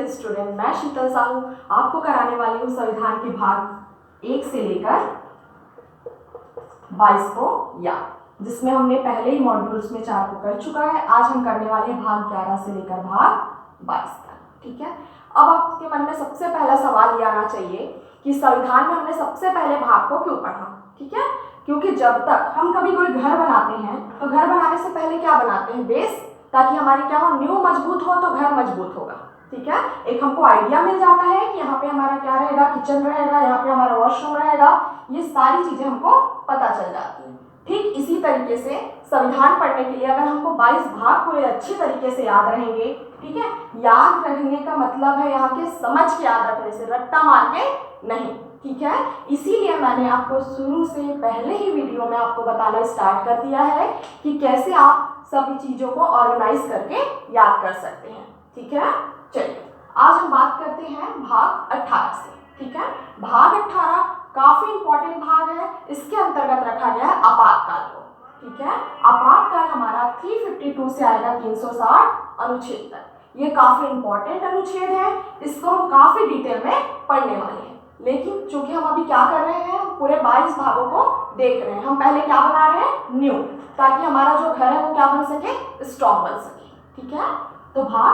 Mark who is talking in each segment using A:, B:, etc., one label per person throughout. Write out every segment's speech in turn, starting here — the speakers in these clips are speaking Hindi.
A: डियर स्टूडेंट, मैं शीतल साहू आपको कराने वाली हूँ संविधान के भाग 1 से लेकर 22 को याद, जिसमें हमने पहले ही मॉड्यूल्स में 4 को कर चुका है। आज हम करने वाले हैं भाग 11 से लेकर भाग 22 तक। ठीक है, अब आपके मन में सबसे पहला सवाल ये आना चाहिए कि संविधान में हमने सबसे पहले भाग को क्यों पढ़ा। ठीक है, क्योंकि जब तक हम कभी कोई घर बनाते हैं तो घर बनाने से पहले क्या बनाते हैं, बेस, ताकि हमारी क्या हो, नींव मजबूत हो तो घर मजबूत होगा। ठीक है, एक हमको आइडिया मिल जाता है कि यहाँ पे हमारा क्या रहेगा, किचन रहेगा, यहाँ पे हमारा वॉशरूम रहेगा, ये सारी चीजें हमको पता चल जाती हैं। ठीक इसी तरीके से संविधान पढ़ने के लिए अगर हमको 22 भाग पूरे अच्छी तरीके से याद रहेंगे, ठीक है, याद रखने का मतलब है यहाँ के समझ के याद रखने से, रट्टा मार के नहीं। ठीक है, इसीलिए मैंने आपको शुरू से पहले ही वीडियो में आपको बताना स्टार्ट कर दिया है कि कैसे आप सभी चीजों को ऑर्गेनाइज करके याद कर सकते हैं। ठीक है, चलिए आज हम बात करते हैं भाग 18 से। ठीक है, भाग 18 काफी इंपॉर्टेंट भाग है। इसके अंतर्गत रखा गया है आपातकाल को। ठीक है, आपातकाल हमारा 352 से आएगा 360 अनुच्छेद तक। ये काफी इंपॉर्टेंट अनुच्छेद है, इसको हम काफी डिटेल में पढ़ने वाले हैं। लेकिन चूंकि हम अभी क्या कर रहे हैं, पूरे 22 भागों को देख रहे हैं। हम पहले क्या बना रहे हैं, न्यू, ताकि हमारा जो घर है वो क्या बन सके, स्ट्रॉन्ग बन सके। ठीक है, तो भाग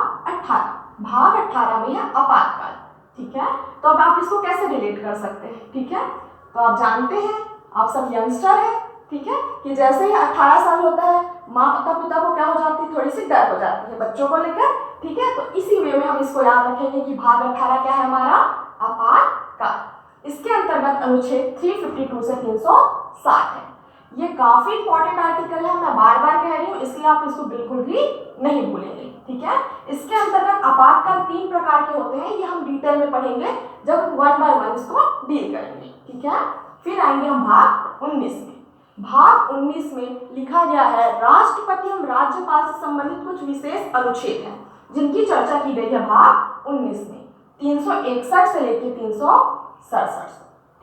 A: 18 में है आपातकाल। ठीक है, तो अब आप इसको कैसे रिलेट कर सकते हैं। ठीक है, तो आप जानते हैं, आप सब यंगस्टर हैं, ठीक है, कि जैसे ही 18 साल होता है माता पिता को क्या हो जाती है, थोड़ी सी डर हो जाती है बच्चों को लेकर। ठीक है, तो इसी वे में हम इसको याद रखेंगे कि भाग 18 क्या है हमारा, आपातकाल। इसके अंतर्गत अनुच्छेद 352 से 360 है। ये काफी इंपॉर्टेंट आर्टिकल है, मैं बार बार कह रही हूँ, इसलिए आप इसको बिल्कुल भी नहीं भूलेंगे। ठीक है, इसके अंतर्गत आपातकाल 3 प्रकार के होते हैं, ये हम डिटेल में पढ़ेंगे जब 1 बाय 1 इसको डील करेंगे। ठीक है, फिर आएंगे हम भाग 19 में। भाग 19 में लिखा गया है राष्ट्रपति एवं राज्यपाल से संबंधित कुछ विशेष अनुच्छेद हैं, जिनकी चर्चा की गई है भाग 19 में 361 से लेकर 367।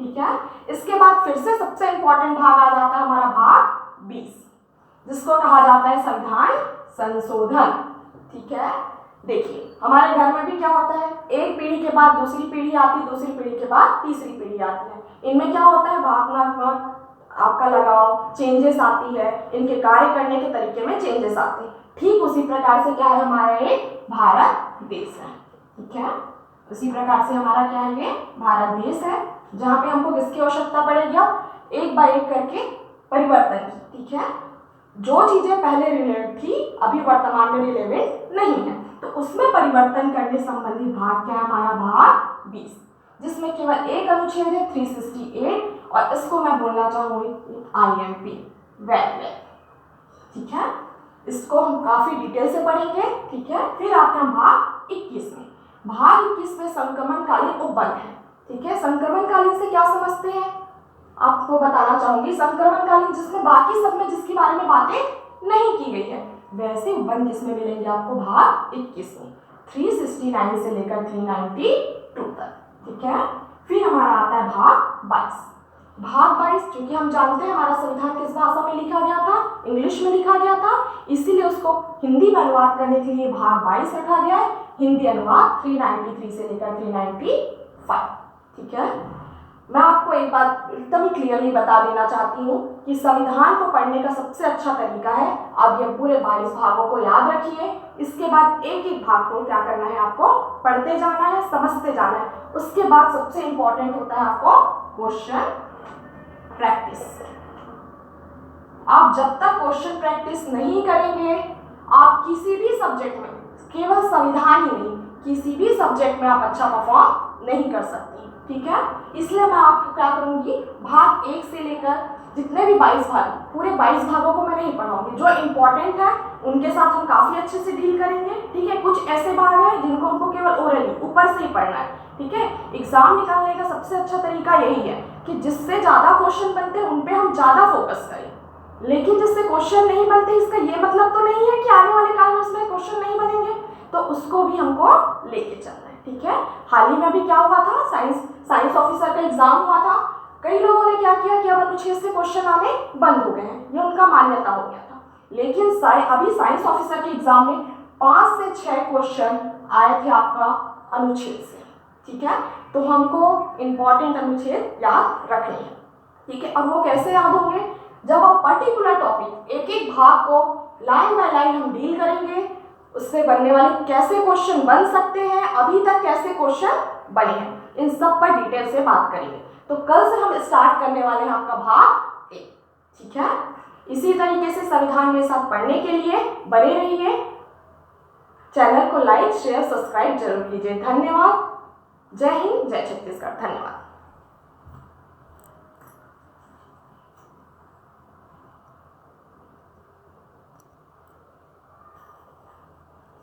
A: ठीक है, इसके बाद फिर से सबसे इंपॉर्टेंट भाग आ जाता है हमारा भाग 20, जिसको कहा जाता है संविधान संशोधन। ठीक है, देखिए हमारे घर में भी क्या होता है, एक पीढ़ी के बाद दूसरी पीढ़ी आती है, दूसरी पीढ़ी के बाद तीसरी पीढ़ी आती है। इनमें क्या होता है, भावनात्मक आपका लगाव, चेंजेस आती है, इनके कार्य करने के तरीके में चेंजेस आते हैं। ठीक उसी प्रकार से क्या है, हमारा एक भारत देश है। ठीक है, उसी प्रकार से हमारा क्या है, ये भारत देश है, जहाँ पे हमको किसकी आवश्यकता पड़ेगी, अब एक बाय एक करके परिवर्तन की। ठीक है, जो चीजें पहले रिलेवेंट थी अभी वर्तमान में रिलेवेंट नहीं है, तो उसमें परिवर्तन करने संबंधित भाग क्या है हमारा, भाग 20, जिसमें केवल एक अनुच्छेद है 368, और इसको मैं बोलना चाहूंगी IMP, वैल्यू। ठीक है, इसको हम काफी डिटेल से पढ़ेंगे। ठीक है, फिर आते हैं भाग 21 में। भाग 21 में संक्रमणकालीन उपबंध है। ठीक है, संक्रमणकालीन से क्या समझते हैं, आपको बताना चाहूंगी। संक्रमणकालीन जिसमें बाकी सब में जिसके बारे में बातें नहीं की गई है, वैसे उपबंध किसमें मिलेंगे आपको, भाग 21 में 369 से लेकर 392 तक। ठीक है, फिर हमारा आता है भाग 22। भाग 22 क्योंकि हम जानते हैं हमारा संविधान किस भाषा में लिखा गया था, इंग्लिश में लिखा गया था, इसीलिए उसको हिंदी में अनुवाद करने के लिए भाग 22 रखा गया है। हिंदी अनुवाद 393 से लेकर 395। ठीक है, मैं आपको एक बात एकदम ही क्लियरली बता देना चाहती हूँ कि संविधान को पढ़ने का सबसे अच्छा तरीका है, आप ये पूरे 22 भागों को याद रखिए। इसके बाद एक एक भाग को क्या करना है, आपको पढ़ते जाना है, समझते जाना है। उसके बाद सबसे इंपॉर्टेंट होता है आपको क्वेश्चन प्रैक्टिस। आप जब तक क्वेश्चन प्रैक्टिस नहीं करेंगे, आप किसी भी सब्जेक्ट में, केवल संविधान ही नहीं, किसी भी सब्जेक्ट में आप अच्छा परफॉर्म नहीं कर सकते। ठीक है, इसलिए मैं आपको क्या करूंगी, भाग 1 से लेकर जितने भी 22 भाग, पूरे 22 भागों को मैं नहीं पढ़ाऊंगी। जो इंपॉर्टेंट है उनके साथ हम काफी अच्छे से डील करेंगे। ठीक है, कुछ ऐसे भाग हैं जिनको हमको केवल ओरली ऊपर से ही पढ़ना है। ठीक है, एग्जाम निकालने का सबसे अच्छा तरीका यही है कि जिससे ज्यादा क्वेश्चन बनते हैं उन पे हम ज्यादा फोकस करें। लेकिन जिससे क्वेश्चन नहीं बनते, इसका ये मतलब तो नहीं है कि आने वाले काल में उसमें क्वेश्चन नहीं बनेंगे, तो उसको भी हमको लेके चलना है। ठीक है, हाल ही में भी क्या हुआ था, साइंस ऑफिसर का एग्जाम हुआ था। कई लोगों ने क्या किया कि अब अनुच्छेद से क्वेश्चन आने बंद हो गए हैं, ये उनका मान्यता हो गया था। लेकिन अभी साइंस ऑफिसर के एग्जाम में 5 से 6 क्वेश्चन आए थे आपका अनुच्छेद से, ठीक है। तो हमको इम्पॉर्टेंट अनुच्छेद याद रखने हैं, ठीक है। और वो कैसे याद होंगे, जब आप पर्टिकुलर टॉपिक एक एक भाग को लाइन बाय लाइन हम डील करेंगे, उससे बनने वाले कैसे क्वेश्चन बन सकते हैं, अभी तक कैसे क्वेश्चन बने हैं, इन सब पर डिटेल से बात करेंगे। तो कल से हम स्टार्ट करने वाले हैं आपका भाग 1, ठीक है। इसी तरीके से संविधान मेरे साथ पढ़ने के लिए बने रहिए। चैनल को लाइक शेयर सब्सक्राइब जरूर कीजिए। धन्यवाद। जय हिंद, जय छत्तीसगढ़। धन्यवाद।